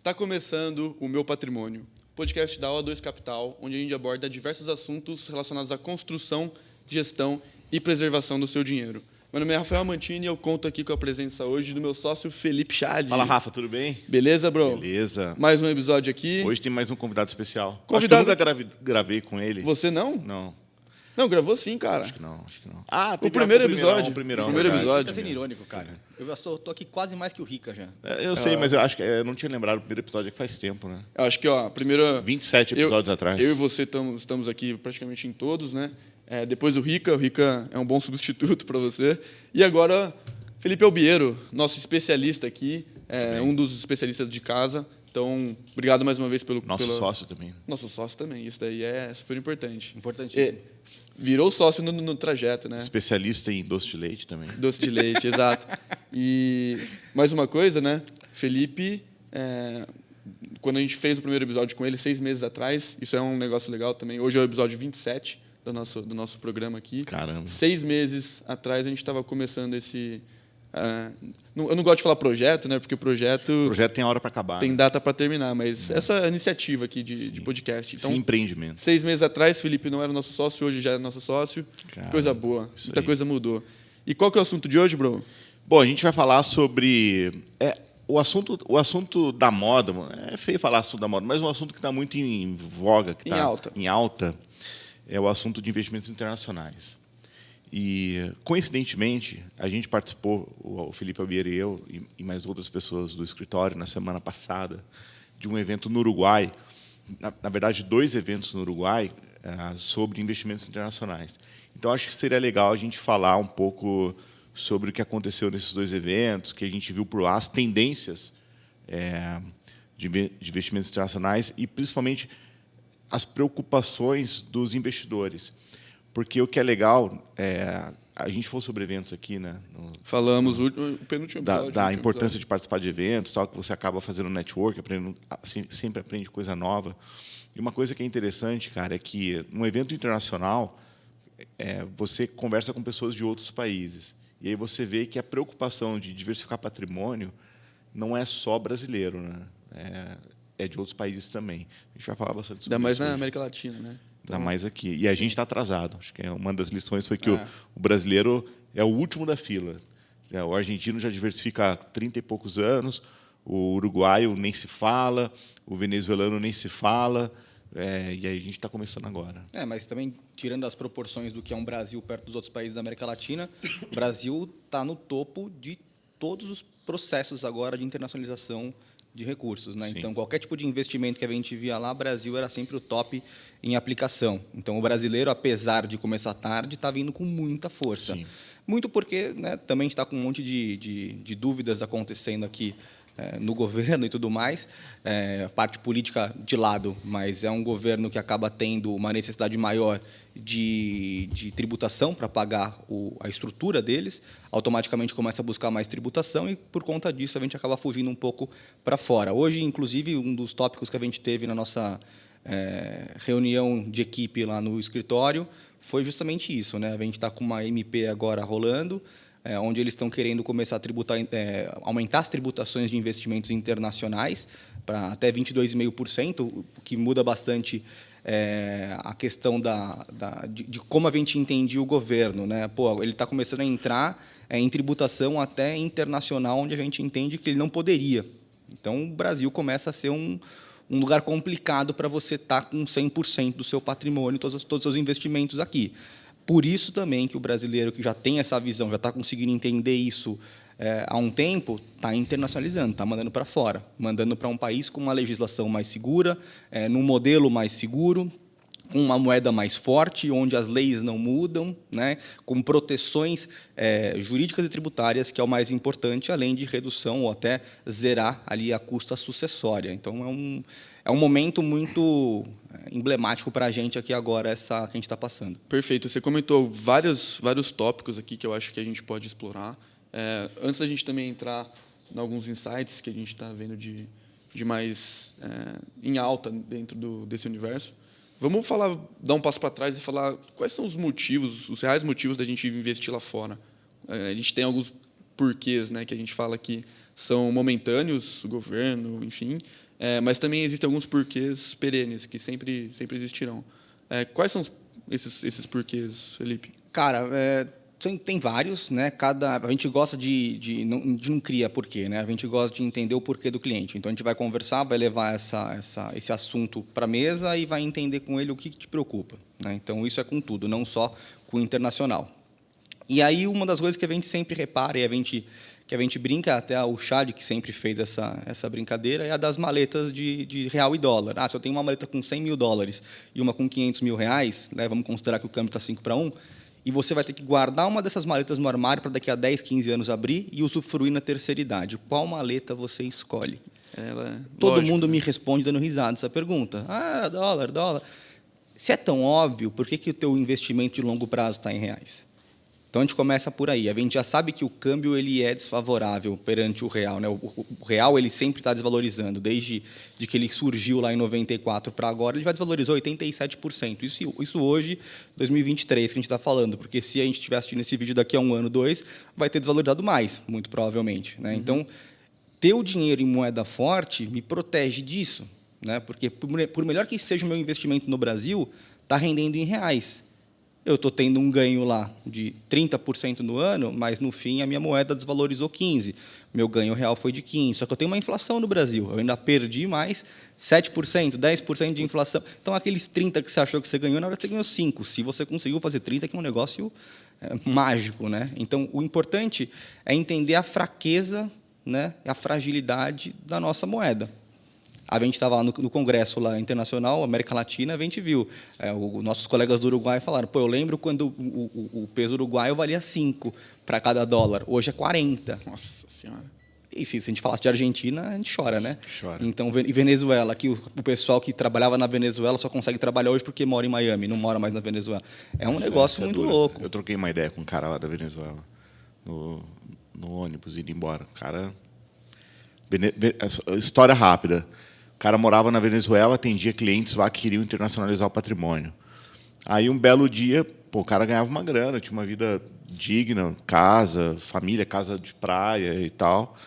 Está começando o Meu Patrimônio, podcast da O2 Capital, onde a gente aborda diversos assuntos relacionados à construção, gestão e preservação do seu dinheiro. Meu nome é Rafael Mantini e eu conto aqui com a presença hoje do meu sócio Felipe Chade. Fala, Rafa, tudo bem? Beleza, bro? Beleza. Mais um episódio aqui. Hoje tem mais um convidado especial. Convidado... Acho que eu nunca gravei com ele. Você não? Não. Não, gravou sim, cara. Acho que não. Ah, o primeiro episódio. O primeirão. episódio. Tá sendo irônico, cara. Eu já tô aqui quase mais que o Rica já. Eu sei, mas eu acho que eu não tinha lembrado do primeiro episódio, que faz tempo, né? Eu acho que, ó, a primeira... 27 episódios atrás. Eu e você estamos aqui praticamente em todos, né? Depois o Rica é um bom substituto para você. E agora, Felipe Albiero, nosso especialista aqui, um dos especialistas de casa. Então, obrigado mais uma vez pelo... Sócio também. Nosso sócio também, isso daí é super importante. Importantíssimo. Virou sócio no trajeto, né? Especialista em doce de leite também. Doce de leite, exato. E mais uma coisa, né? Felipe, quando a gente fez o primeiro episódio com ele, 6 meses atrás, isso é um negócio legal também. Hoje é o episódio 27 do nosso programa aqui. Caramba. 6 meses atrás a gente estava começando esse... eu não gosto de falar projeto, né? Porque o projeto tem hora para acabar. Tem data para terminar, mas essa iniciativa aqui de podcast. Então, sim, empreendimento. 6 meses atrás, Felipe não era nosso sócio, hoje já é nosso sócio. Cara, coisa boa, muita coisa mudou. E qual que é o assunto de hoje, bro? Bom, a gente vai falar sobre... O assunto da moda, é feio falar assunto da moda, mas um assunto que está muito em voga, que está em alta, é o assunto de investimentos internacionais. E, coincidentemente, a gente participou, o Felipe Albiero e eu, e mais outras pessoas do escritório, na semana passada, de um evento no Uruguai, na verdade, 2 eventos no Uruguai, sobre investimentos internacionais. Então, acho que seria legal a gente falar um pouco sobre o que aconteceu nesses 2 eventos, que a gente viu por lá, as tendências de investimentos internacionais e, principalmente, as preocupações dos investidores. Porque o que é legal, a gente falou sobre eventos aqui, né? Falamos o penúltimo episódio. Da importância de participar de eventos, tal, que você acaba fazendo network, sempre aprende coisa nova. E uma coisa que é interessante, cara, é que num evento internacional, você conversa com pessoas de outros países. E aí você vê que a preocupação de diversificar patrimônio não é só brasileiro, né? É de outros países também. A gente vai falar bastante sobre isso. Ainda mais na hoje. América Latina, né? Ainda mais aqui. E a gente está atrasado. Acho que uma das lições foi que o brasileiro é o último da fila. O argentino já diversifica há 30 e poucos anos, o uruguaio nem se fala, o venezuelano nem se fala, e aí a gente está começando agora. Mas também, tirando as proporções do que é um Brasil perto dos outros países da América Latina, o Brasil está no topo de todos os processos agora de internacionalização de recursos, né? Então, qualquer tipo de investimento que a gente via lá, o Brasil era sempre o top em aplicação. Então, o brasileiro, apesar de começar tarde, está vindo com muita força. Sim. Muito porque, né, também está com um monte de dúvidas acontecendo aqui no governo e tudo mais, parte política de lado, mas é um governo que acaba tendo uma necessidade maior de tributação para pagar a estrutura deles, automaticamente começa a buscar mais tributação e, por conta disso, a gente acaba fugindo um pouco para fora. Hoje, inclusive, um dos tópicos que a gente teve na nossa reunião de equipe lá no escritório foi justamente isso, né? A gente está com uma MP agora rolando, onde eles estão querendo começar a tributar, aumentar as tributações de investimentos internacionais para até 22,5%, o que muda bastante a questão de como a gente entendia o governo, né? Ele está começando a entrar em tributação até internacional, onde a gente entende que ele não poderia. Então, o Brasil começa a ser um lugar complicado para você estar com 100% do seu patrimônio, todos os seus investimentos aqui. Por isso também que o brasileiro que já tem essa visão, já está conseguindo entender isso há um tempo, está internacionalizando, está mandando para fora, mandando para um país com uma legislação mais segura, num modelo mais seguro, com uma moeda mais forte, onde as leis não mudam, né, com proteções jurídicas e tributárias, que é o mais importante, além de redução ou até zerar ali a custa sucessória. Então, é um momento muito emblemático para a gente aqui agora, essa que a gente está passando. Perfeito. Você comentou vários tópicos aqui que eu acho que a gente pode explorar. Antes da gente também entrar em alguns insights que a gente está vendo de mais em alta dentro desse universo, vamos dar um passo para trás e falar quais são os motivos, os reais motivos da gente investir lá fora. A gente tem alguns porquês, né, que a gente fala que são momentâneos, o governo, enfim, Mas também existem alguns porquês perenes que sempre existirão. Quais são esses porquês, Felipe? Cara, tem vários, né? A gente gosta de não cria porquê, né? A gente gosta de entender o porquê do cliente. Então a gente vai conversar, vai levar esse assunto para a mesa e vai entender com ele o que te preocupa, né? Então isso é com tudo, não só com o internacional. E aí uma das coisas que a gente sempre repara e que a gente brinca, até o Chad que sempre fez essa brincadeira, é a das maletas de real e dólar. Se eu tenho uma maleta com 100 mil dólares e uma com 500 mil reais, né, vamos considerar que o câmbio está 5-1, e você vai ter que guardar uma dessas maletas no armário para daqui a 10, 15 anos abrir e usufruir na terceira idade. Qual maleta você escolhe? Todo mundo me responde dando risada essa pergunta. Dólar. Se é tão óbvio, por que o teu investimento de longo prazo está em reais? Então, a gente começa por aí. A gente já sabe que o câmbio ele é desfavorável perante o real, né? O real ele sempre está desvalorizando. Desde que ele surgiu lá em 94 para agora, ele já desvalorizou 87%. Isso hoje, 2023, que a gente está falando. Porque se a gente estiver assistindo esse vídeo daqui a 1 ano, 2, vai ter desvalorizado mais, muito provavelmente, né? Então, ter o dinheiro em moeda forte me protege disso, né? Porque, por melhor que seja o meu investimento no Brasil, está rendendo em reais. Eu estou tendo um ganho lá de 30% no ano, mas, no fim, a minha moeda desvalorizou 15%. Meu ganho real foi de 15%. Só que eu tenho uma inflação no Brasil. Eu ainda perdi mais 7%, 10% de inflação. Então, aqueles 30% que você achou que você ganhou, na verdade, você ganhou 5%. Se você conseguiu fazer 30%, que é um negócio mágico, né? Então, o importante é entender a fraqueza, né, a fragilidade da nossa moeda. A gente estava lá no congresso lá internacional, América Latina, a gente viu. Nossos colegas do Uruguai falaram, eu lembro quando o peso uruguaio valia 5 para cada dólar, hoje é 40. Nossa Senhora. E se a gente falasse de Argentina, a gente chora, né? Chora. Então, e Venezuela, que o pessoal que trabalhava na Venezuela só consegue trabalhar hoje porque mora em Miami, não mora mais na Venezuela. É um negócio muito louco. Eu troquei uma ideia com um cara lá da Venezuela, no ônibus, indo embora. Cara, história rápida. O cara morava na Venezuela, atendia clientes lá que queriam internacionalizar o patrimônio. Aí, um belo dia, o cara ganhava uma grana, tinha uma vida digna, casa, família, casa de praia e tal,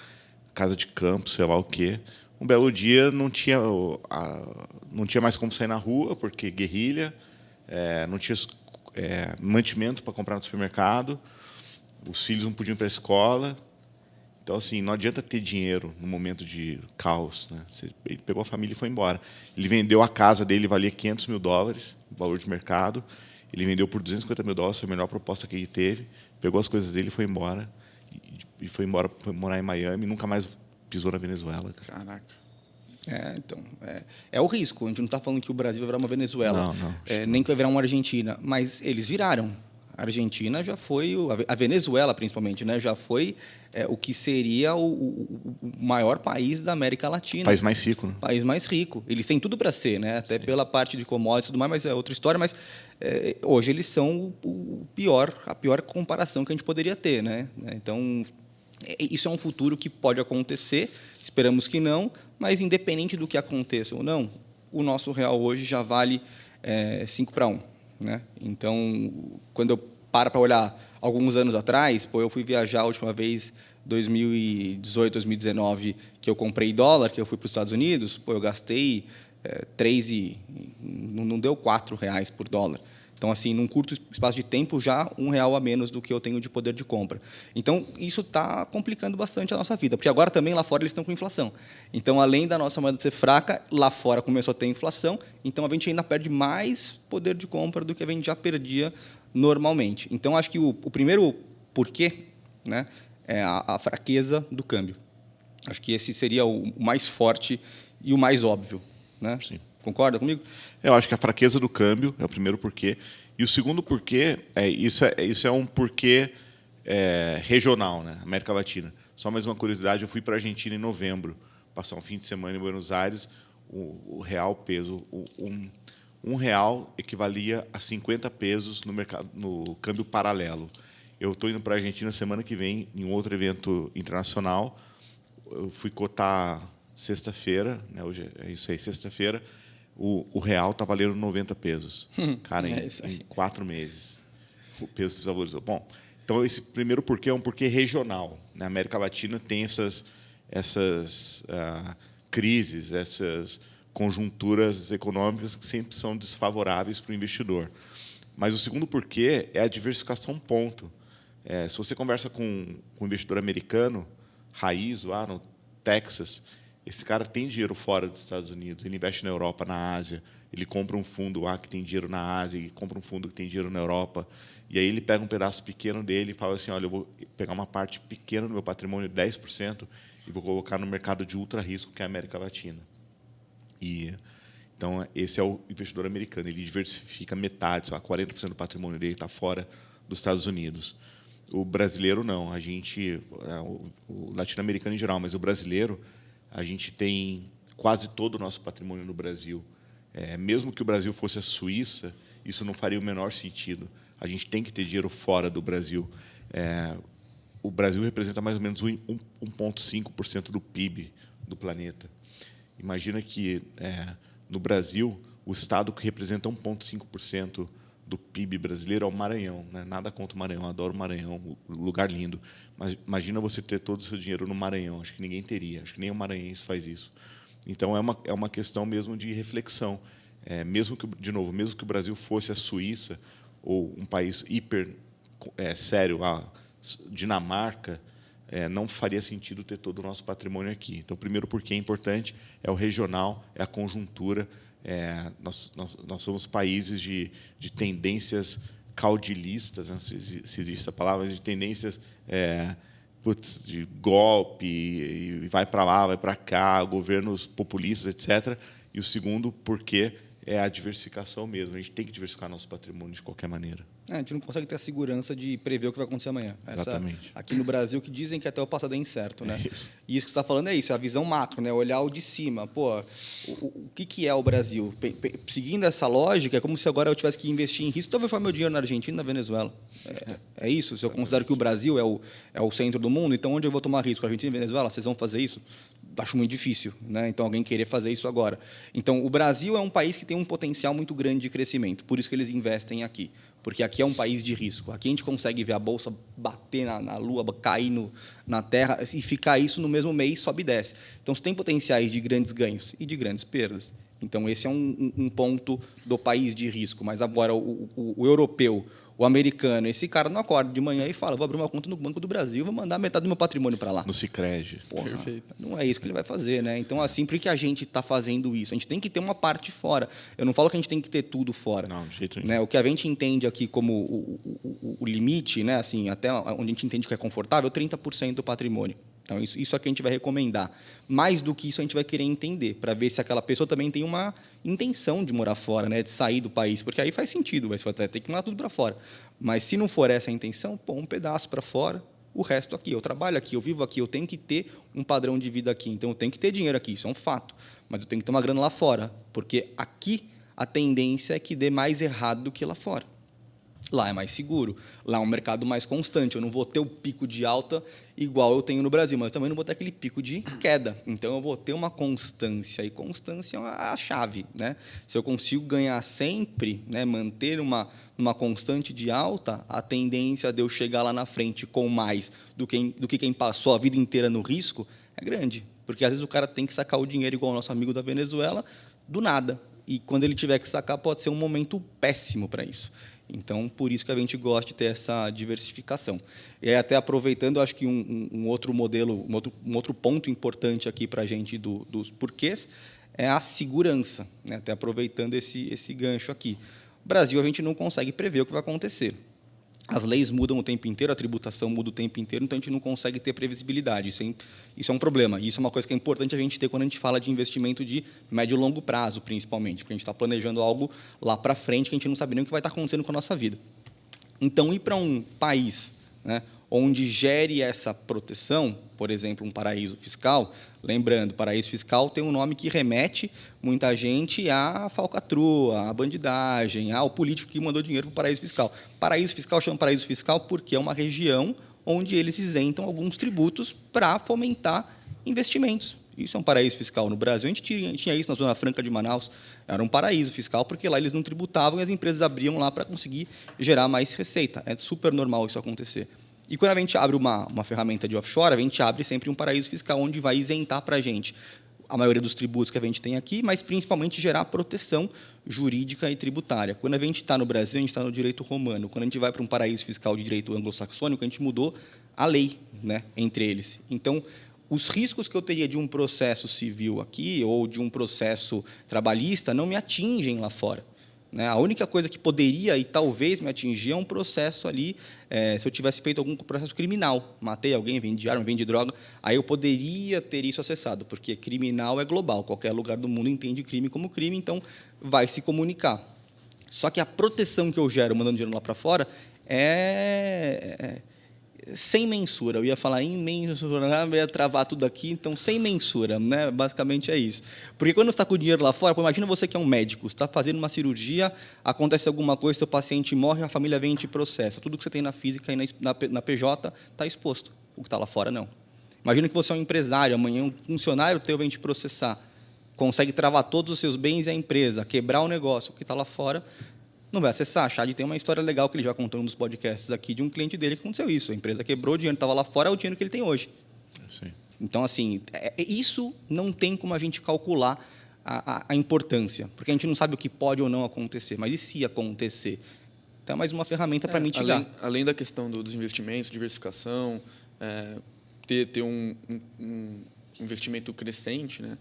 casa de campo, sei lá o quê. Um belo dia, não tinha mais como sair na rua, porque guerrilha, não tinha mantimento para comprar no supermercado, os filhos não podiam ir para a escola. Então, assim, não adianta ter dinheiro no momento de caos, né? Ele pegou a família e foi embora. Ele vendeu a casa dele, valia 500 mil dólares, valor de mercado. Ele vendeu por 250 mil dólares, foi a melhor proposta que ele teve. Pegou as coisas dele e foi embora. E foi morar em Miami, nunca mais pisou na Venezuela. Caraca. Então, é o risco. A gente não está falando que o Brasil vai virar uma Venezuela, não. Nem que vai virar uma Argentina, mas eles viraram. A Argentina já foi, a Venezuela principalmente, né, já foi o que seria o maior país da América Latina. País mais rico, né? País mais rico. Eles têm tudo para ser, né? Até pela parte de commodities e tudo mais, mas é outra história. Mas hoje eles são a pior comparação que a gente poderia ter, né? Então, isso é um futuro que pode acontecer, esperamos que não, mas independente do que aconteça ou não, o nosso real hoje já vale 5-1. Né? Então, quando eu paro para olhar alguns anos atrás, eu fui viajar a última vez 2018, 2019, que eu comprei dólar, que eu fui para os Estados Unidos, eu gastei 3 e não deu R$4 por dólar. Então, assim, num curto espaço de tempo, já R$1 a menos do que eu tenho de poder de compra. Então, isso está complicando bastante a nossa vida, porque agora também lá fora eles estão com inflação. Então, além da nossa moeda ser fraca, lá fora começou a ter inflação, então a gente ainda perde mais poder de compra do que a gente já perdia normalmente. Então, acho que o primeiro porquê, né, é a fraqueza do câmbio. Acho que esse seria o mais forte e o mais óbvio, né? Sim. Concorda comigo? Eu acho que a fraqueza do câmbio é o primeiro porquê. E o segundo porquê, isso é um porquê regional, né? América Latina. Só mais uma curiosidade, eu fui para a Argentina em novembro, passar um fim de semana em Buenos Aires, o real peso, um real equivalia a 50 pesos no câmbio paralelo. Eu estou indo para a Argentina semana que vem, em um outro evento internacional. Eu fui cotar sexta-feira, né? Hoje é isso aí, sexta-feira. O real está valendo 90 pesos. Cara, em 4 meses, o peso se desvalorizou. Bom, então, esse primeiro porquê é um porquê regional. Na América Latina tem essas crises, essas conjunturas econômicas que sempre são desfavoráveis para o investidor. Mas o segundo porquê é a diversificação, ponto. Se você conversa com um investidor americano, raiz, lá no Texas, esse cara tem dinheiro fora dos Estados Unidos, ele investe na Europa, na Ásia, ele compra um fundo lá que tem dinheiro na Ásia, e compra um fundo que tem dinheiro na Europa, e aí ele pega um pedaço pequeno dele e fala assim, olha, eu vou pegar uma parte pequena do meu patrimônio, 10%, e vou colocar no mercado de ultra risco, que é a América Latina. Então, esse é o investidor americano. Ele diversifica metade, 40% do patrimônio dele está fora dos Estados Unidos. O brasileiro, não. A gente, o latino-americano em geral, mas o brasileiro, a gente tem quase todo o nosso patrimônio no Brasil. Mesmo que o Brasil fosse a Suíça, isso não faria o menor sentido. A gente tem que ter dinheiro fora do Brasil. O Brasil representa mais ou menos 1,5% do PIB do planeta. Imagina que, no Brasil, o estado que representa 1,5% do PIB brasileiro é o Maranhão. Né? Nada contra o Maranhão, adoro o Maranhão, lugar lindo. Mas imagina você ter todo o seu dinheiro no Maranhão. Acho que ninguém teria, acho que nem o maranhense faz isso. Então, é uma questão mesmo de reflexão. Mesmo que o Brasil fosse a Suíça, ou um país hiper sério, a Dinamarca, não faria sentido ter todo o nosso patrimônio aqui. Então, primeiro, porque é importante, é o regional, é a conjuntura. Nós somos países de tendências caudilistas, não sei se existe essa palavra, mas de tendências de golpe, e vai para lá, vai para cá, governos populistas, etc. E o segundo, porque é a diversificação mesmo. A gente tem que diversificar nosso patrimônio de qualquer maneira. A gente não consegue ter a segurança de prever o que vai acontecer amanhã. Exatamente. Aqui no Brasil, que dizem que até o passado é incerto. Né? Isso. E isso que você está falando é isso, é a visão macro, né? Olhar o de cima. Pô, o que é o Brasil? Seguindo essa lógica, é como se agora eu tivesse que investir em risco, então eu vou jogar meu dinheiro na Argentina e na Venezuela. É isso? Se eu considero que o Brasil é o centro do mundo, então onde eu vou tomar risco? Argentina e Venezuela? Vocês vão fazer isso? Acho muito difícil, né? Então, alguém querer fazer isso agora. Então, o Brasil é um país que tem um potencial muito grande de crescimento, por isso que eles investem aqui, porque aqui é um país de risco. Aqui a gente consegue ver a bolsa bater na lua, cair na terra, e ficar isso no mesmo mês, sobe e desce. Então, você tem potenciais de grandes ganhos e de grandes perdas. Então, esse é um ponto do país de risco. Mas agora, o europeu, o americano, esse cara não acorda de manhã e fala, vou abrir uma conta no Banco do Brasil, vou mandar metade do meu patrimônio para lá. No Sicredi. Perfeito. Não é isso que ele vai fazer, né? Então, assim, por que a gente está fazendo isso? A gente tem que ter uma parte fora. Eu não falo que a gente tem que ter tudo fora. Não, de jeito nenhum. Né? O que a gente entende aqui como o limite, né? Assim, até onde a gente entende que é confortável, 30% do patrimônio. Então, isso é que a gente vai recomendar. Mais do que isso, a gente vai querer entender, para ver se aquela pessoa também tem uma intenção de morar fora, né, de sair do país, porque aí faz sentido, você vai ter que mandar tudo para fora. Mas, se não for essa a intenção, um pedaço para fora, o resto aqui. Eu trabalho aqui, eu vivo aqui, eu tenho que ter um padrão de vida aqui, então eu tenho que ter dinheiro aqui, isso é um fato. Mas eu tenho que ter uma grana lá fora, porque aqui a tendência é que dê mais errado do que lá fora. Lá é mais seguro, lá é um mercado mais constante. Eu não vou ter o pico de alta igual eu tenho no Brasil, mas também não vou ter aquele pico de queda. Então, eu vou ter uma constância, e constância é a chave. Né? Se eu consigo ganhar sempre, né, manter uma constante de alta, a tendência de eu chegar lá na frente com mais do que quem passou a vida inteira no risco é grande. Porque, às vezes, o cara tem que sacar o dinheiro, igual o nosso amigo da Venezuela, do nada. E, quando ele tiver que sacar, pode ser um momento péssimo para isso. Então, por isso que a gente gosta de ter essa diversificação. E aí, até aproveitando, acho que um outro modelo, um outro ponto importante aqui para a gente dos porquês é a segurança, né? Até aproveitando esse gancho aqui. No Brasil, a gente não consegue prever o que vai acontecer. As leis mudam o tempo inteiro, a tributação muda o tempo inteiro, então a gente não consegue ter previsibilidade. Isso é um problema. E isso é uma coisa que é importante a gente ter quando a gente fala de investimento de médio e longo prazo, principalmente, porque a gente está planejando algo lá para frente que a gente não sabe nem o que vai estar acontecendo com a nossa vida. Então, ir para um país, né, onde gere essa proteção, por exemplo, um paraíso fiscal, lembrando, paraíso fiscal tem um nome que remete muita gente à falcatrua, à bandidagem, ao político que mandou dinheiro para o paraíso fiscal. Paraíso fiscal chama paraíso fiscal porque é uma região onde eles isentam alguns tributos para fomentar investimentos. Isso é um paraíso fiscal. No Brasil, a gente tinha isso na Zona Franca de Manaus. Era um paraíso fiscal, porque lá eles não tributavam e as empresas abriam lá para conseguir gerar mais receita. É super normal isso acontecer. E quando a gente abre uma ferramenta de offshore, a gente abre sempre um paraíso fiscal, onde vai isentar para a gente a maioria dos tributos que a gente tem aqui, mas principalmente gerar proteção jurídica e tributária. Quando a gente está no Brasil, a gente está no direito romano. Quando a gente vai para um paraíso fiscal de direito anglo-saxônico, a gente mudou a lei, né, entre eles. Então, os riscos que eu teria de um processo civil aqui ou de um processo trabalhista não me atingem lá fora. A única coisa que poderia e talvez me atingir é um processo ali, se eu tivesse feito algum processo criminal, matei alguém, vendi arma, vendi droga, aí eu poderia ter isso acessado, porque criminal é global, qualquer lugar do mundo entende crime como crime, então vai se comunicar. Só que a proteção que eu gero mandando dinheiro lá para fora é sem mensura. Eu ia falar imensurável, ia travar tudo aqui, então sem mensura, né? Basicamente é isso. Porque quando você está com o dinheiro lá fora, imagina você que é um médico, está fazendo uma cirurgia, acontece alguma coisa, seu paciente morre, a família vem e te processa. Tudo que você tem na física e na PJ está exposto. O que está lá fora, não. Imagina que você é um empresário, amanhã um funcionário teu vem te processar, consegue travar todos os seus bens e a empresa, quebrar o negócio, o que está lá fora não vai acessar. A Chad tem uma história legal que ele já contou em um dos podcasts aqui de um cliente dele que aconteceu isso. A empresa quebrou, o dinheiro estava lá fora, é o dinheiro que ele tem hoje. Sim. Então, assim, isso não tem como a gente calcular a importância, porque a gente não sabe o que pode ou não acontecer, mas e se acontecer? Então, é mais uma ferramenta para mitigar. Além da questão dos investimentos, diversificação, ter um investimento crescente, né?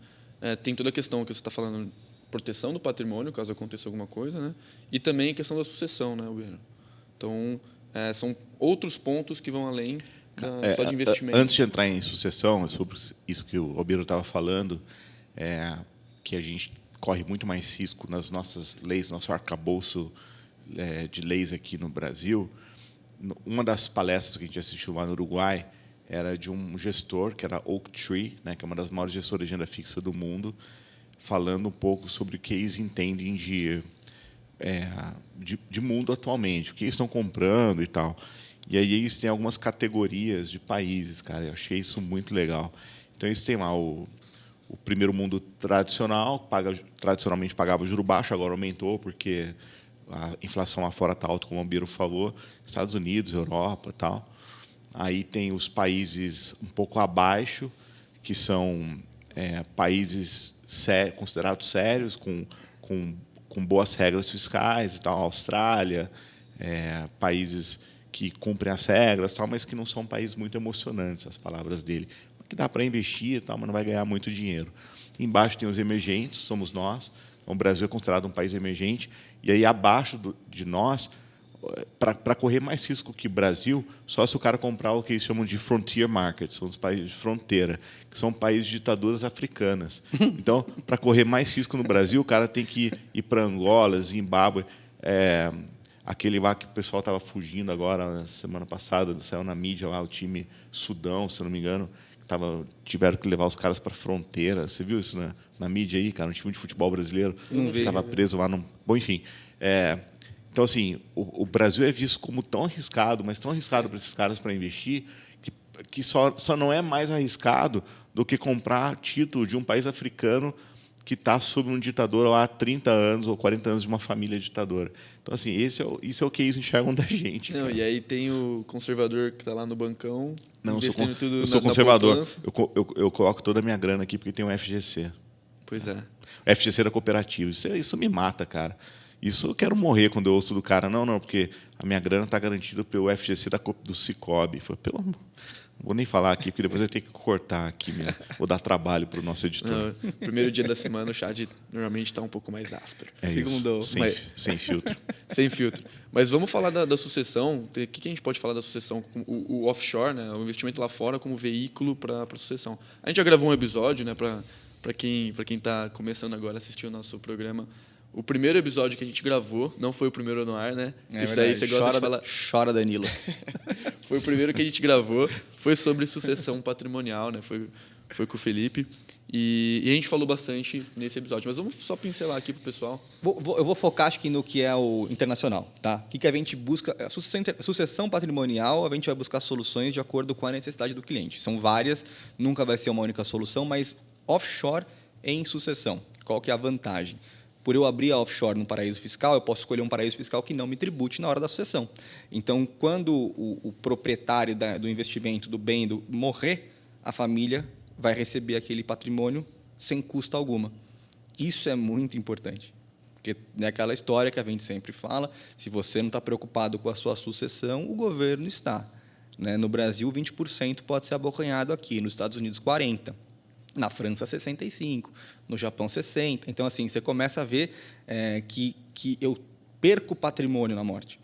Tem toda a questão que você está falando, proteção do patrimônio, caso aconteça alguma coisa, né? E também a questão da sucessão, né, Uber? Então, são outros pontos que vão além só de investimento. Antes de entrar em sucessão, sobre isso que o Albiro estava falando, que a gente corre muito mais risco nas nossas leis, nosso arcabouço de leis aqui no Brasil. Uma das palestras que a gente assistiu lá no Uruguai era de um gestor, que era Oaktree, né, que é uma das maiores gestoras de renda fixa do mundo, falando um pouco sobre o que eles entendem de mundo atualmente, o que eles estão comprando e tal. E aí eles têm algumas categorias de países, cara. Eu achei isso muito legal. Então eles têm lá o primeiro mundo tradicional, tradicionalmente pagava juro baixo, agora aumentou porque a inflação lá fora está alta, como o Biro falou, Estados Unidos, Europa, tal. Aí tem os países um pouco abaixo, que são países considerados sérios, com boas regras fiscais, e tal, Austrália, países que cumprem as regras, tal, mas que não são países muito emocionantes, as palavras dele, que dá para investir, tal, mas não vai ganhar muito dinheiro. Embaixo tem os emergentes, somos nós. O Brasil é considerado um país emergente, e aí abaixo de nós, para correr mais risco que o Brasil, só se o cara comprar o que eles chamam de frontier markets, são os países de fronteira, que são países de ditaduras africanas. Então, para correr mais risco no Brasil, o cara tem que ir para Angola, Zimbábue, aquele lá que o pessoal estava fugindo agora, semana passada, saiu na mídia lá, o time Sudão, se não me engano, tiveram que levar os caras para a fronteira. Você viu isso na mídia aí, cara? Um time de futebol brasileiro que estava preso lá. Bom, enfim. Então, assim, o Brasil é visto como tão arriscado, mas tão arriscado para esses caras para investir, que só não é mais arriscado do que comprar título de um país africano que está sob um ditador há 30 anos ou 40 anos de uma família ditadora. Então, assim, isso é o que eles enxergam da gente. Não, e aí tem o conservador que está lá no bancão. Não, eu sou conservador. Eu coloco toda a minha grana aqui porque tem um FGC. Pois é. O FGC da cooperativa. Isso me mata, cara. Isso eu quero morrer quando eu ouço do cara. Não, porque a minha grana está garantida pelo FGC do Cicobi. Pelo amor. Não vou nem falar aqui, porque depois eu tenho que cortar aqui. Vou dar trabalho para o nosso editor. Não, primeiro dia da semana, o chat normalmente está um pouco mais áspero. Segundo, sem filtro. Sem filtro. Mas vamos falar da sucessão. O que a gente pode falar da sucessão? O offshore, né? O investimento lá fora como veículo para a sucessão. A gente já gravou um episódio, né, para quem está começando agora a assistir o nosso programa. O primeiro episódio que a gente gravou, não foi o primeiro no ar, né? Isso daí você gosta de falar. Chora, Danilo. Foi o primeiro que a gente gravou, foi sobre sucessão patrimonial, né? Foi com o Felipe. E a gente falou bastante nesse episódio. Mas vamos só pincelar aqui para o pessoal. Eu vou focar, acho que, no que é o internacional. Tá? O que a gente busca? A sucessão patrimonial, a gente vai buscar soluções de acordo com a necessidade do cliente. São várias, nunca vai ser uma única solução, mas offshore em sucessão. Qual que é a vantagem? Por eu abrir a offshore no paraíso fiscal, eu posso escolher um paraíso fiscal que não me tribute na hora da sucessão. Então, quando o proprietário do investimento, do bem, morrer, a família vai receber aquele patrimônio sem custo alguma. Isso é muito importante. Porque é aquela história que a gente sempre fala, se você não está preocupado com a sua sucessão, o governo está. Né? No Brasil, 20% pode ser abocanhado aqui, nos Estados Unidos, 40%. Na França, 65%, no Japão, 60%. Então, assim, você começa a ver que eu perco patrimônio na morte.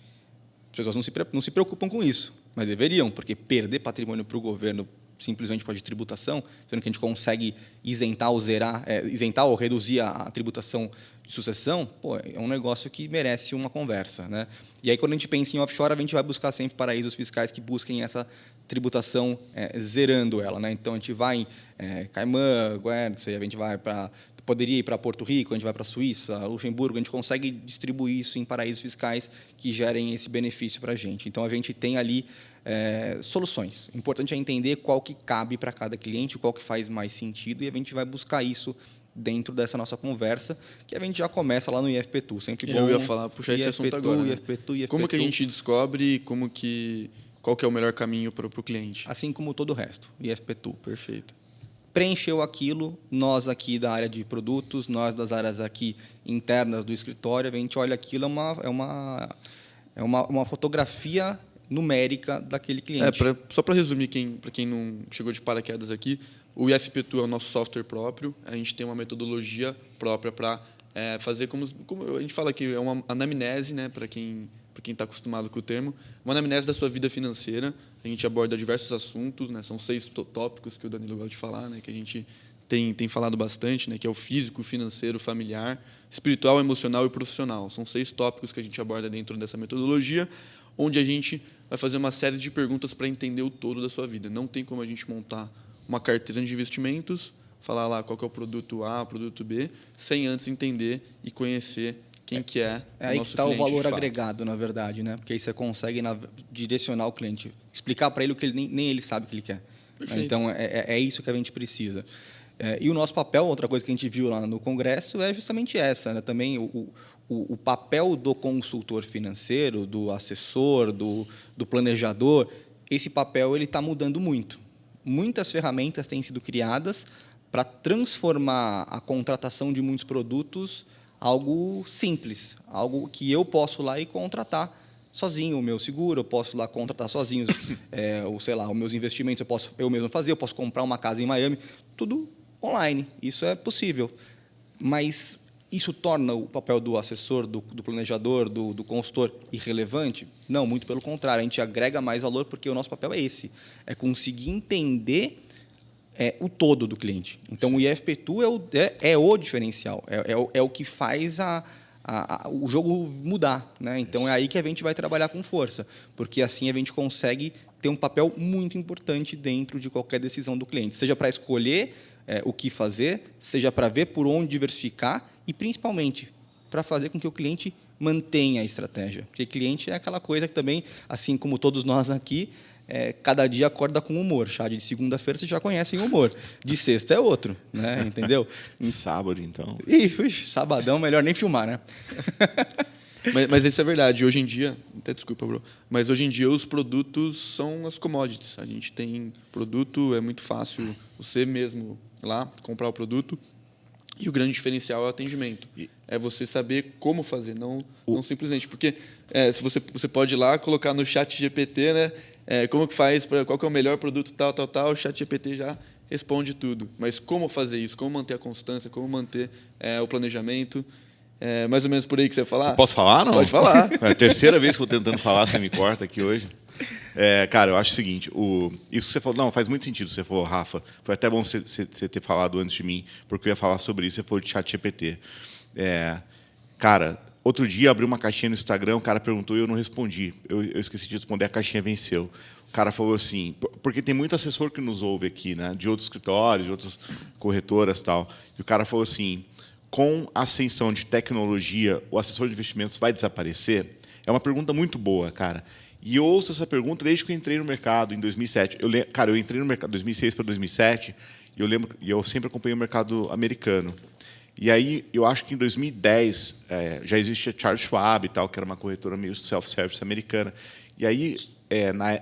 As pessoas não se preocupam com isso, mas deveriam, porque perder patrimônio para o governo simplesmente por causa de tributação, sendo que a gente consegue isentar ou reduzir a tributação de sucessão, é um negócio que merece uma conversa. Né? E aí, quando a gente pensa em offshore, a gente vai buscar sempre paraísos fiscais que busquem essa tributação zerando ela. Né? Então, a gente vai em Caimã, Guernsey, a gente vai poderia ir para Porto Rico, a gente vai para a Suíça, Luxemburgo, a gente consegue distribuir isso em paraísos fiscais que gerem esse benefício para a gente. Então, a gente tem ali soluções. O importante é entender qual que cabe para cada cliente, qual que faz mais sentido, e a gente vai buscar isso dentro dessa nossa conversa, que a gente já começa lá no IFPTU. Sempre bom. Eu ia falar, puxar esse assunto agora. Né? IFPTU. Como que a gente descobre qual que é o melhor caminho para o cliente? Assim como todo o resto, IFPTU. Perfeito. Preencheu aquilo, nós aqui da área de produtos, nós das áreas aqui internas do escritório, a gente olha aquilo, é uma fotografia numérica daquele cliente. Só para resumir, para quem não chegou de paraquedas aqui, o IFPTU é o nosso software próprio, a gente tem uma metodologia própria para fazer, como a gente fala aqui, é uma anamnese, né, para quem está acostumado com o termo, uma anamnese da sua vida financeira. A gente aborda diversos assuntos, né, são 6 tópicos que o Danilo gosta de falar, né, que a gente tem falado bastante, né, que é o físico, financeiro, familiar, espiritual, emocional e profissional. São 6 tópicos que a gente aborda dentro dessa metodologia, onde a gente vai fazer uma série de perguntas para entender o todo da sua vida. Não tem como a gente montar uma carteira de investimentos, falar lá qual que é o produto A, o produto B, sem antes entender e conhecer quem que é o nosso cliente. É aí que está o valor agregado, na verdade, né? Porque aí você consegue direcionar o cliente, explicar para ele o que nem ele sabe que ele quer. Perfeito. Então, é isso que a gente precisa. E o nosso papel, outra coisa que a gente viu lá no Congresso, é justamente essa. Né? Também o papel do consultor financeiro, do assessor, do planejador, esse papel está mudando muito. Muitas ferramentas têm sido criadas para transformar a contratação de muitos produtos algo simples, algo que eu posso ir lá e contratar sozinho o meu seguro, eu posso ir lá contratar sozinho os meus investimentos, eu posso eu mesmo fazer, eu posso comprar uma casa em Miami, tudo online, isso é possível. Mas isso torna o papel do assessor, do planejador, do consultor irrelevante? Não, muito pelo contrário, a gente agrega mais valor porque o nosso papel é esse, é conseguir entender o todo do cliente. Então, sim, o IFPTU é o diferencial, é o que faz o jogo mudar. Né? Então, é aí que a gente vai trabalhar com força, porque assim a gente consegue ter um papel muito importante dentro de qualquer decisão do cliente, seja para escolher o que fazer, seja para ver por onde diversificar e, principalmente, para fazer com que o cliente mantenha a estratégia. Porque cliente é aquela coisa que também, assim como todos nós aqui, cada dia acorda com humor. Chá de segunda-feira vocês já conhecem o humor. De sexta é outro, né? Entendeu? Sábado, então. Sabadão, melhor nem filmar, né? Mas isso é verdade. Hoje em dia, até desculpa, bro, mas hoje em dia os produtos são as commodities. A gente tem produto, é muito fácil você mesmo lá comprar o produto. E o grande diferencial é o atendimento. É você saber como fazer, não simplesmente. Porque se você pode ir lá colocar no chat GPT, né? Como que faz, qual que é o melhor produto, tal, o chat GPT já responde tudo. Mas como fazer isso? Como manter a constância? Como manter o planejamento? Mais ou menos por aí que você vai falar? Eu posso falar, não? Pode falar. É a terceira vez que eu estou tentando falar, você me corta aqui hoje. Cara, eu acho o seguinte, isso que você falou, não, faz muito sentido você falou, Rafa, foi até bom você ter falado antes de mim, porque eu ia falar sobre isso, você falou de ChatGPT. Cara, outro dia abri uma caixinha no Instagram, o cara perguntou e eu não respondi, eu esqueci de responder, a caixinha venceu. O cara falou assim, porque tem muito assessor que nos ouve aqui, né, de outros escritórios, de outras corretoras e tal, e o cara falou assim, com a ascensão de tecnologia, o assessor de investimentos vai desaparecer? É uma pergunta muito boa, cara. E eu ouço essa pergunta desde que eu entrei no mercado, em 2007. Eu entrei no mercado de 2006 para 2007, e eu sempre acompanhei o mercado americano. E aí, eu acho que em 2010, já existia Charles Schwab, e tal, que era uma corretora meio self-service americana. E aí,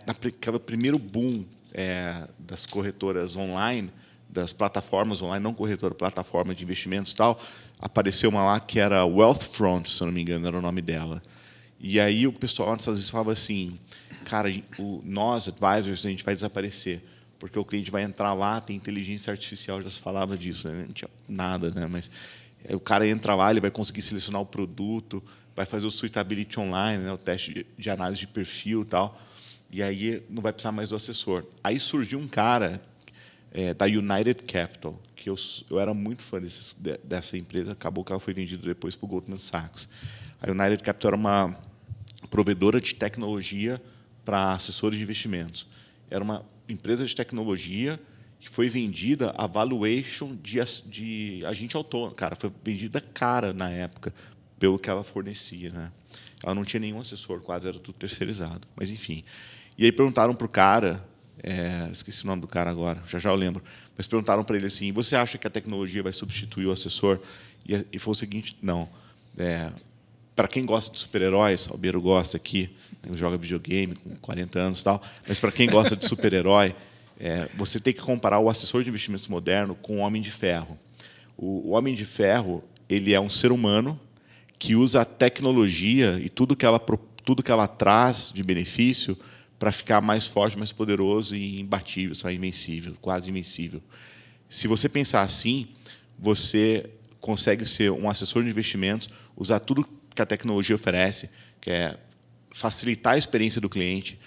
naquele primeiro boom das corretoras online, das plataformas online, não corretora, plataforma de investimentos e tal, apareceu uma lá que era Wealthfront, se eu não me engano, era o nome dela. E aí o pessoal às vezes falava assim, cara, nós, advisors, a gente vai desaparecer, porque o cliente vai entrar lá, tem inteligência artificial, já se falava disso, né? Não tinha nada, né? Mas o cara entra lá, ele vai conseguir selecionar o produto, vai fazer o suitability online, né? O teste de análise de perfil e tal, e aí não vai precisar mais do assessor. Aí surgiu um cara da United Capital, que eu era muito fã dessa empresa, acabou que ela foi vendida depois para o Goldman Sachs. A United Capital era uma provedora de tecnologia para assessores de investimentos. Era uma empresa de tecnologia que foi vendida a valuation de agente autônomo. Cara, foi vendida cara na época, pelo que ela fornecia, né? Ela não tinha nenhum assessor, quase era tudo terceirizado. Mas, enfim. E aí perguntaram para o cara, esqueci o nome do cara agora, já eu lembro, mas perguntaram para ele assim, você acha que a tecnologia vai substituir o assessor? E foi o seguinte, não. Para quem gosta de super-heróis, o Albeiro gosta aqui, joga videogame com 40 anos e tal, mas para quem gosta de super-herói, você tem que comparar o assessor de investimentos moderno com o Homem de Ferro. O Homem de Ferro, ele é um ser humano que usa a tecnologia e tudo que ela traz de benefício para ficar mais forte, mais poderoso e imbatível, invencível, quase invencível. Se você pensar assim, você consegue ser um assessor de investimentos, usar tudo que a tecnologia oferece, que é facilitar a experiência do cliente,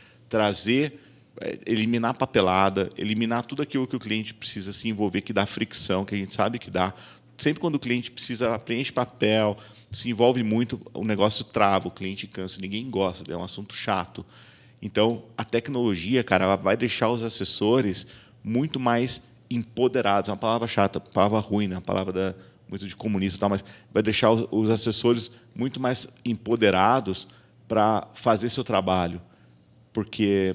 eliminar a papelada, eliminar tudo aquilo que o cliente precisa se envolver, que dá fricção, que a gente sabe que dá. Sempre quando o cliente preenche papel, se envolve muito, o negócio trava, o cliente cansa, ninguém gosta, é um assunto chato. Então, a tecnologia, cara, ela vai deixar os assessores muito mais empoderados. É uma palavra chata, palavra ruim, né? Uma palavra muito de comunista e tal, mas vai deixar os assessores muito mais empoderados para fazer seu trabalho. Porque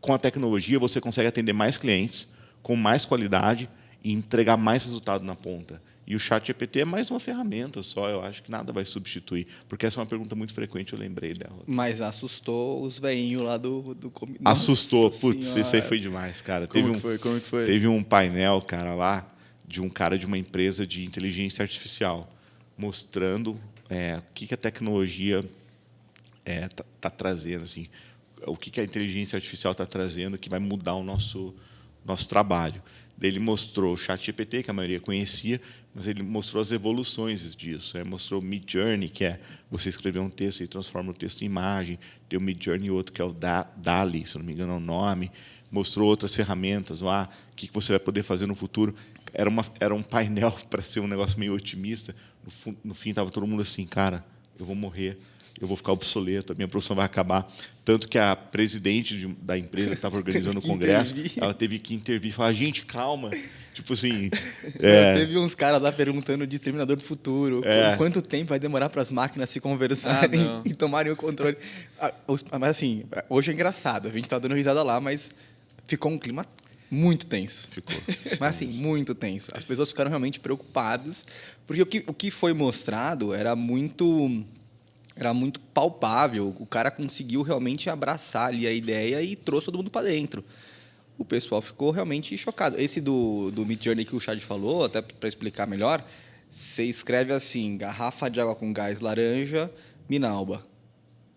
com a tecnologia você consegue atender mais clientes, com mais qualidade e entregar mais resultado na ponta. E o ChatGPT é mais uma ferramenta só, eu acho que nada vai substituir. Porque essa é uma pergunta muito frequente, eu lembrei dela. Mas assustou os veinhos lá do assustou, putz, isso aí foi demais, cara. Como que foi? Teve um painel, cara, lá, de um cara de uma empresa de inteligência artificial, mostrando o que a tecnologia tá trazendo, assim, o que a inteligência artificial está trazendo que vai mudar o nosso trabalho. Daí ele mostrou o ChatGPT, que a maioria conhecia, mas ele mostrou as evoluções disso. Mostrou o Midjourney, que é você escrever um texto e transforma o texto em imagem. Tem o Midjourney e outro, que é o DALL-E, se não me engano é o nome. Mostrou outras ferramentas lá, o que você vai poder fazer no futuro. Era um painel para ser um negócio meio otimista. No fim, estava todo mundo assim, cara, eu vou morrer, eu vou ficar obsoleto, a minha profissão vai acabar. Tanto que a presidente da empresa que estava organizando o congresso, ela teve que intervir e falar, gente, calma. Tipo assim... Teve uns caras lá perguntando de Exterminador do Futuro, quanto tempo vai demorar para as máquinas se conversarem e tomarem o controle. Mas assim, hoje é engraçado, a gente está dando risada lá, mas ficou um clima muito tenso. Ficou. Mas assim, muito tenso. As pessoas ficaram realmente preocupadas, porque o que foi mostrado era muito palpável. O cara conseguiu realmente abraçar ali a ideia e trouxe todo mundo para dentro. O pessoal ficou realmente chocado. Esse do Midjourney que o Chad falou, até para explicar melhor, você escreve assim, garrafa de água com gás laranja, Minalba,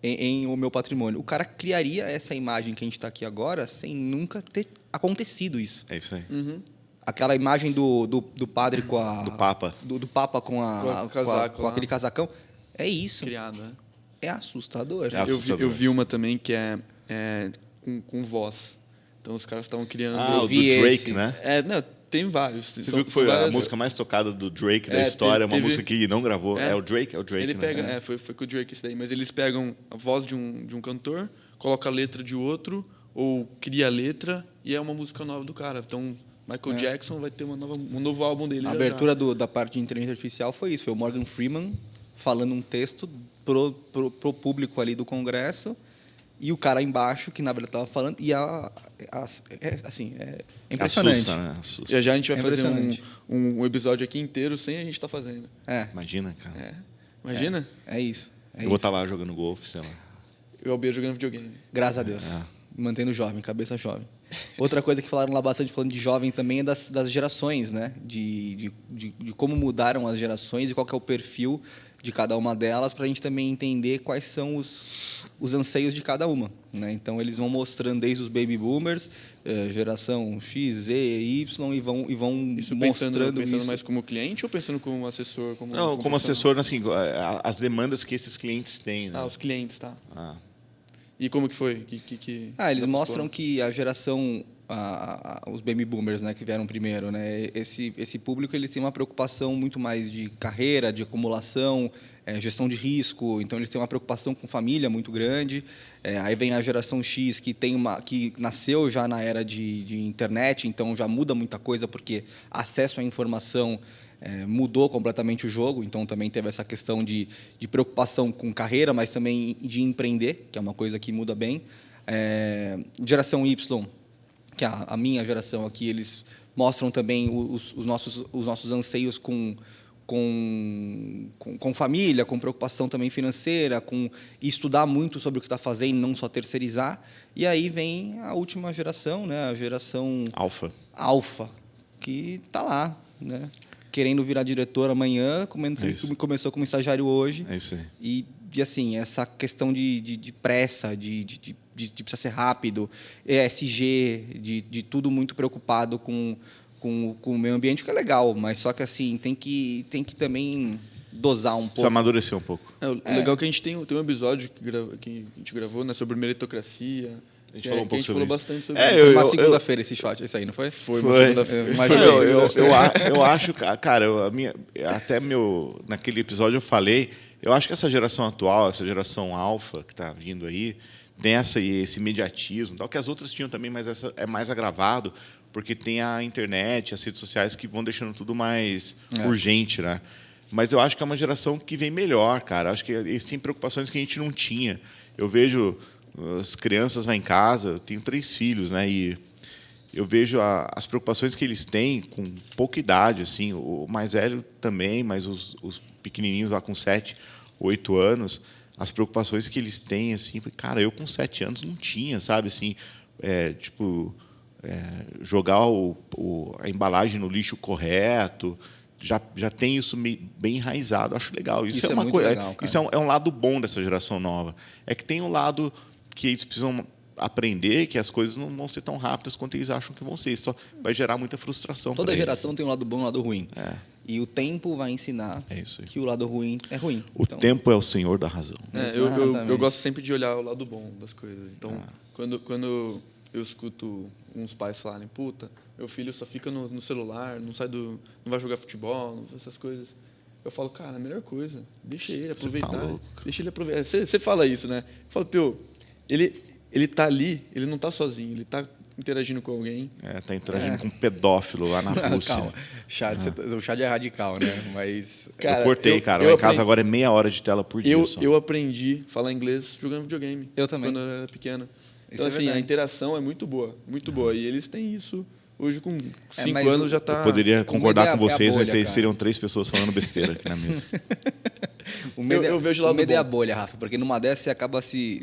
em O Meu Patrimônio. O cara criaria essa imagem que a gente está aqui agora sem nunca ter acontecido isso. É isso aí. Uhum. Aquela imagem do padre com a... Do Papa. Do Papa com aquele casacão. É isso. Criado, né? É assustador. Eu vi uma também que é com voz. Então os caras estavam criando... o do Drake, né? Não, tem vários. Você viu que foi a música mais tocada do Drake da história, uma música que não gravou. É o Drake? É o Drake, ele né? pega, foi com o Drake isso daí, mas eles pegam a voz de um cantor, colocam a letra de outro, ou cria a letra, e é uma música nova do cara. Então, Michael Jackson vai ter um novo álbum dele. A abertura da parte de inteligência artificial foi isso. Foi o Morgan Freeman falando um texto pro público ali do Congresso, e o cara embaixo, que na verdade estava falando, e é impressionante. Assusta, né? Assusta. Já a gente vai fazer um episódio aqui inteiro sem a gente estar fazendo. Imagina, cara. Imagina? É isso. Eu vou estar lá jogando golfe, sei lá. Eu Albeiro jogando videogame. Graças a Deus. Mantendo jovem, cabeça jovem. Outra coisa que falaram lá bastante, falando de jovens também, é das gerações, né? De como mudaram as gerações e qual que é o perfil de cada uma delas, para a gente também entender quais são os anseios de cada uma, né? Então, eles vão mostrando desde os baby boomers, geração X, Z, Y, e vão isso mostrando pensando isso. mais como cliente ou pensando como assessor? Não, como assessor, assim, as demandas que esses clientes têm. Né? Os clientes, tá. E como que foi? Eles mostram que a geração, os baby boomers, né, que vieram primeiro, né, esse público, eles têm uma preocupação muito mais de carreira, de acumulação, gestão de risco. Então eles têm uma preocupação com família muito grande. Aí vem a geração X, que nasceu já na era de internet, então já muda muita coisa porque acesso à informação mudou completamente o jogo. Então também teve essa questão de preocupação com carreira, mas também de empreender, que é uma coisa que muda bem. Geração Y, que é a minha geração aqui, eles mostram também os nossos anseios com família, com preocupação também financeira, com estudar muito sobre o que está fazendo, não só terceirizar. E aí vem a última geração, né, a geração Alfa, que está lá, né, querendo virar diretor amanhã, começou como estagiário hoje. É isso aí. E assim, essa questão de pressa, de precisar ser rápido, ESG, de tudo muito preocupado com o meio ambiente, que é legal, mas só que assim, tem que também dosar um pouco. Precisa amadurecer um pouco. O legal é que a gente tem um episódio que a gente gravou, né, sobre meritocracia. A gente falou um pouco sobre falou isso. bastante sobre isso. Foi uma segunda-feira esse shot, esse aí, não foi? Foi uma segunda-feira. Eu acho, cara, naquele episódio eu falei, eu acho que essa geração atual, essa geração alfa que está vindo aí, tem esse imediatismo, tal, que as outras tinham também, mas essa é mais agravado, porque tem a internet, as redes sociais que vão deixando tudo mais urgente, né? Mas eu acho que é uma geração que vem melhor, cara. Acho que eles têm preocupações que a gente não tinha. Eu vejo as crianças lá em casa, eu tenho 3 filhos, né? E eu vejo as preocupações que eles têm com pouca idade, assim. O mais velho também, mas os pequenininhos lá com 7, 8 anos, as preocupações que eles têm, assim, cara, eu com 7 anos não tinha, sabe, assim, jogar a embalagem no lixo correto, já tem isso bem enraizado, acho legal. Isso é uma coisa, legal, isso é um lado bom dessa geração nova. É que tem um lado que eles precisam aprender, que as coisas não vão ser tão rápidas quanto eles acham que vão ser. Isso só vai gerar muita frustração. Toda geração tem um lado bom e um lado ruim. E o tempo vai ensinar que o lado ruim é ruim. O tempo é o senhor da razão. Eu gosto sempre de olhar o lado bom das coisas. Então, quando eu escuto uns pais falarem, puta, meu filho só fica no celular, não vai jogar futebol, essas coisas. Eu falo, cara, a melhor coisa, deixa ele aproveitar. Você tá louco. Deixa ele aproveitar. Você fala isso, né? Eu falo, pô, ele tá ali, ele não tá sozinho, ele tá interagindo com alguém. Tá interagindo com um pedófilo lá na Rússia. Calma, o Chad é radical, né? Mas, cara, eu cortei, cara. Lá em casa agora é meia hora de tela por dia. Eu aprendi a falar inglês jogando videogame. Eu também. Quando eu era pequeno. Então, assim, a interação é muito boa, muito boa. E eles têm isso. Hoje, com 5 anos, já está... Eu poderia concordar com vocês, mas vocês seriam 3 pessoas falando besteira aqui na mesa. Eu vejo lá o medo é a bolha, Rafa, porque numa dessas você acaba se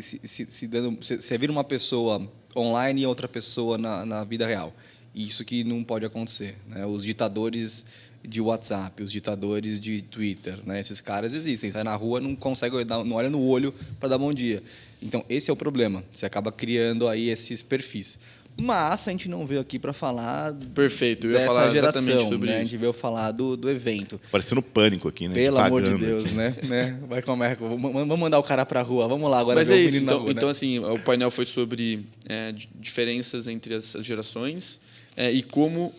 dando... Você vira uma pessoa online e outra pessoa na vida real. E isso que não pode acontecer, né? Os ditadores de WhatsApp, os ditadores de Twitter, né? Esses caras existem. Sai na rua, não consegue olhar, não olha no olho para dar bom dia. Então, esse é o problema. Você acaba criando aí esses perfis. Mas a gente não veio aqui para falar Perfeito, eu ia falar geração, exatamente sobre né? isso. A gente veio falar do evento. Parecendo Pânico aqui, né? Pelo amor de Deus, né? Vai como é. Vamos mandar o cara para a rua. Vamos lá agora. Mas ver é o isso. menino na rua, Então, né? assim, o painel foi sobre diferenças entre as gerações e como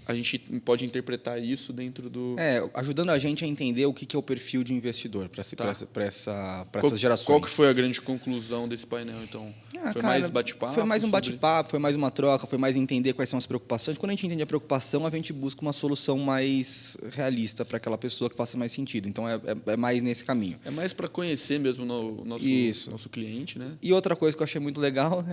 a gente pode interpretar isso dentro do... ajudando a gente a entender o que é o perfil de investidor para essas gerações. Qual que foi a grande conclusão desse painel, então? Mais bate-papo? Foi mais um bate-papo, foi mais uma troca, foi mais entender quais são as preocupações. Quando a gente entende a preocupação, a gente busca uma solução mais realista para aquela pessoa que faça mais sentido. Então, é mais nesse caminho. É mais para conhecer mesmo o nosso cliente, né? E outra coisa que eu achei muito legal,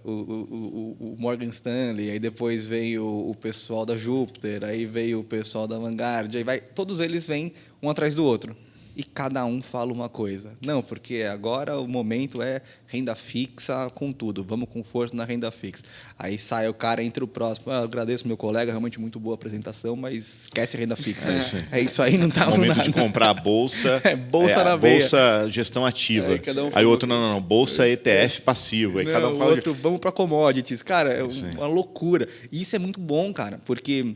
o Morgan Stanley, aí depois veio o pessoal da Júpiter, aí veio o pessoal da Vanguard, todos eles vêm um atrás do outro. e cada um fala uma coisa. Não, porque agora o momento é renda fixa com tudo. Vamos com força na renda fixa. Aí sai o cara, entra o próximo. Eu agradeço meu colega, realmente muito boa apresentação, mas esquece a renda fixa. É isso aí, não tá no momento nada. de comprar a bolsa. Bolsa na veia. Bolsa gestão ativa. Aí o outro, não. Bolsa ETF passivo. Aí não, cada um fala. Outro, vamos para commodities. Cara, é uma loucura. E isso é muito bom, cara, porque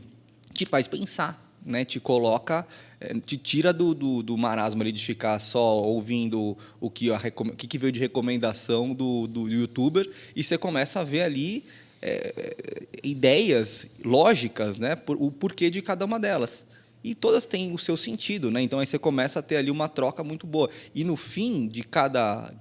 te faz pensar, né? Te coloca, te tira do marasmo ali de ficar só ouvindo o que veio de recomendação do youtuber, e você começa a ver ali ideias lógicas, né? O porquê de cada uma delas. E todas têm o seu sentido, né? Então aí você começa a ter ali uma troca muito boa. E no fim de cada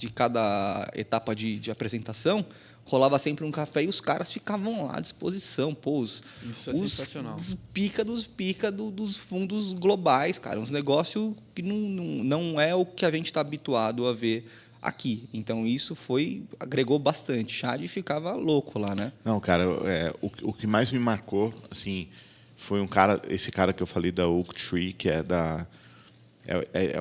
etapa de apresentação, rolava sempre um café e os caras ficavam lá à disposição. Pô, isso é sensacional. Os pica dos fundos globais, cara. Uns negócios que não é o que a gente está habituado a ver aqui. Então, isso agregou bastante. Chad ficava louco lá, né? Não, cara, o que mais me marcou, assim, foi esse cara que eu falei da Oaktree, que é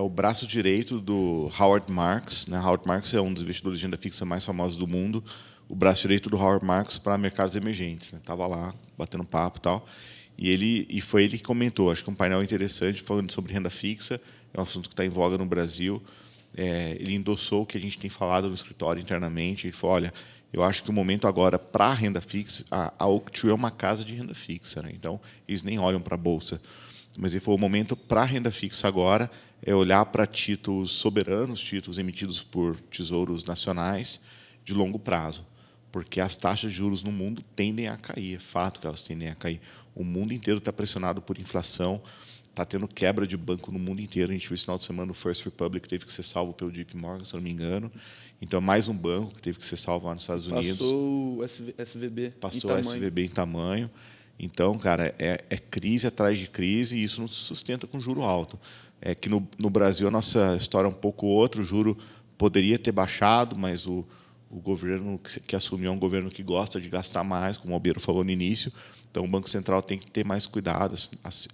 o braço direito do Howard Marks, né? Howard Marks é um dos investidores de renda fixa mais famosos do mundo. O braço direito do Howard Marks para mercados emergentes. Estava lá, batendo papo e tal. E foi ele que comentou, acho que um painel interessante, falando sobre renda fixa, é um assunto que está em voga no Brasil. Ele endossou o que a gente tem falado no escritório internamente. Ele falou, olha, eu acho que o momento agora para a renda fixa, a Oaktree é uma casa de renda fixa, né? Então, eles nem olham para a Bolsa. Mas ele falou, o momento para a renda fixa agora é olhar para títulos soberanos, títulos emitidos por tesouros nacionais de longo prazo. Porque as taxas de juros no mundo tendem a cair, é fato que elas tendem a cair. O mundo inteiro está pressionado por inflação, está tendo quebra de banco no mundo inteiro. A gente viu esse final de semana o First Republic teve que ser salvo pelo JP Morgan, se eu não me engano. Então, mais um banco que teve que ser salvo lá nos Estados Unidos. Passou o SVB Passou o SVB em tamanho. Então, cara, é crise atrás de crise e isso não se sustenta com juro alto. É que no Brasil a nossa história é um pouco outra. O juro poderia ter baixado, mas o governo que assumiu é um governo que gosta de gastar mais, como o Albeiro falou no início. Então, o Banco Central tem que ter mais cuidado,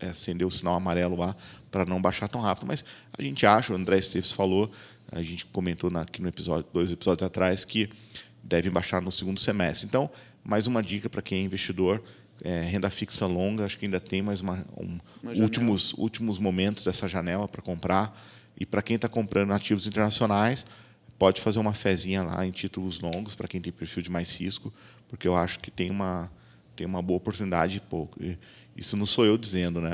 acender o sinal amarelo lá para não baixar tão rápido. Mas a gente acha, o André Esteves falou, a gente comentou aqui no episódio, 2 episódios atrás, que devem baixar no segundo semestre. Então, mais uma dica para quem é investidor, renda fixa longa, acho que ainda tem mais últimos momentos dessa janela para comprar. E para quem está comprando ativos internacionais, pode fazer uma fezinha lá em títulos longos, para quem tem perfil de mais risco, porque eu acho que tem uma boa oportunidade. Pô, isso não sou eu dizendo, né?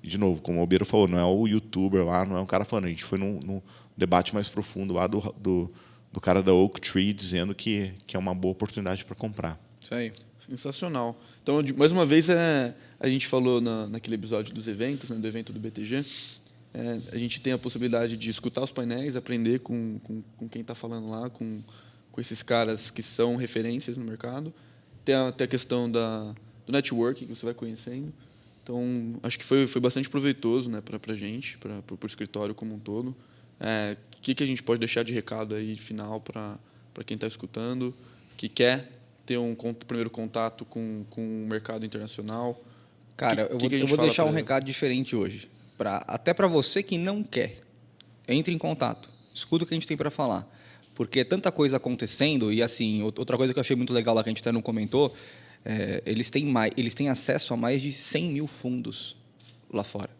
De novo, como o Albeiro falou, não é o youtuber lá, não é um cara falando. A gente foi num debate mais profundo lá do cara da Oaktree dizendo que é uma boa oportunidade para comprar. Isso aí. Sensacional. Então, mais uma vez, a gente falou naquele episódio dos eventos, né, do evento do BTG, a gente tem a possibilidade de escutar os painéis, aprender com quem está falando lá, com esses caras que são referências no mercado. Tem a questão do networking que você vai conhecendo. Então, acho que foi bastante proveitoso, né, para a gente, para o escritório como um todo. O que a gente pode deixar de recado aí final para quem está escutando, que quer ter um primeiro contato com o mercado internacional? Cara, eu vou deixar um recado diferente hoje. Até para você que não quer, entre em contato, escuta o que a gente tem para falar, porque é tanta coisa acontecendo. E assim, outra coisa que eu achei muito legal lá, que a gente até não comentou, eles têm acesso a mais de 100 mil fundos lá fora.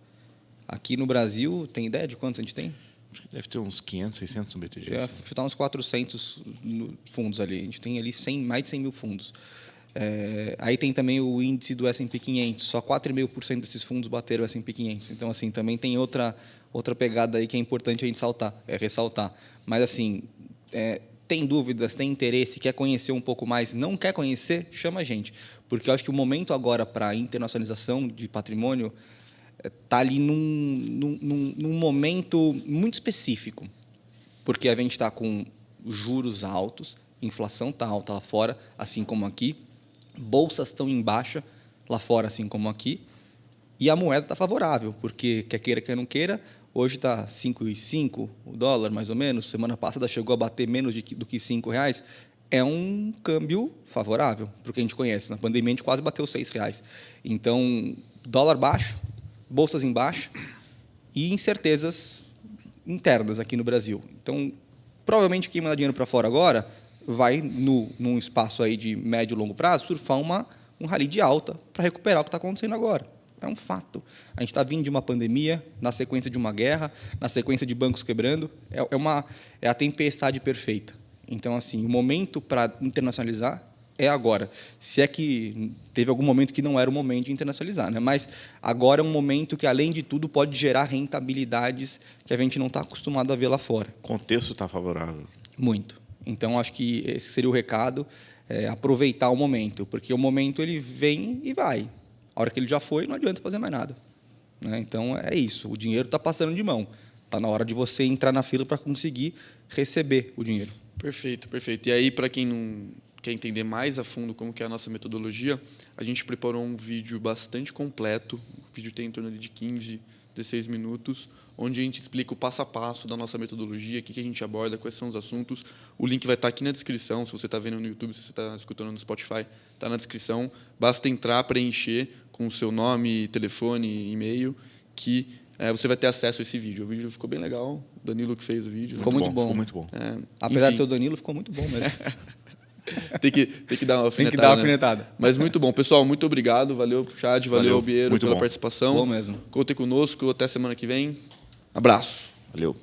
Aqui no Brasil, tem ideia de quantos a gente tem? Acho que deve ter uns 500, 600 no BTG. Chutar uns 400 fundos ali. A gente tem ali mais de 100 mil fundos. Aí tem também o índice do S&P 500. Só 4,5% desses fundos bateram o S&P 500. Então, assim, também tem outra pegada aí que é importante a gente ressaltar. Mas, assim, tem dúvidas, tem interesse, quer conhecer um pouco mais, não quer conhecer, chama a gente. Porque eu acho que o momento agora para a internacionalização de patrimônio está ali num momento muito específico. Porque a gente está com juros altos, inflação está alta lá fora, assim como aqui, bolsas estão em baixa lá fora, assim como aqui, e a moeda está favorável, porque quer queira, quer não queira, hoje está 5,5 o dólar, mais ou menos, semana passada chegou a bater menos do que R$5, é um câmbio favorável, para o que a gente conhece. Na pandemia, a gente quase bateu R$6. Então, dólar baixo, bolsas em baixa e incertezas internas aqui no Brasil. Então, provavelmente quem manda dinheiro para fora agora vai, num espaço aí de médio e longo prazo, surfar um rally de alta para recuperar o que está acontecendo agora. É um fato. A gente está vindo de uma pandemia, na sequência de uma guerra, na sequência de bancos quebrando. É a tempestade perfeita. Então, assim, o momento para internacionalizar é agora. Se é que teve algum momento que não era o momento de internacionalizar, né? Mas agora é um momento que, além de tudo, pode gerar rentabilidades que a gente não está acostumado a ver lá fora. O contexto está favorável. Muito. Então, acho que esse seria o recado, aproveitar o momento, porque o momento ele vem e vai. A hora que ele já foi, não adianta fazer mais nada. Né? Então, é isso. O dinheiro está passando de mão. Está na hora de você entrar na fila para conseguir receber o dinheiro. Perfeito, perfeito. E aí, para quem não quer entender mais a fundo como que é a nossa metodologia, a gente preparou um vídeo bastante completo. O vídeo tem em torno de 15, 16 minutos, onde a gente explica o passo a passo da nossa metodologia, o que a gente aborda, quais são os assuntos. O link vai estar aqui na descrição, se você está vendo no YouTube, se você está escutando no Spotify, está na descrição. Basta entrar, preencher com o seu nome, telefone, e-mail, que você vai ter acesso a esse vídeo. O vídeo ficou bem legal, o Danilo que fez o vídeo. Ficou muito bom. Ficou muito bom. Apesar enfim. de ser o Danilo, ficou muito bom mesmo. Tem que dar uma alfinetada. Tem que dar uma alfinetada. Né? Mas muito bom. Pessoal, muito obrigado. Valeu, Chad. Valeu, Albiero, pela participação. Bom mesmo. Contem conosco. Até semana que vem. Abraço. Valeu.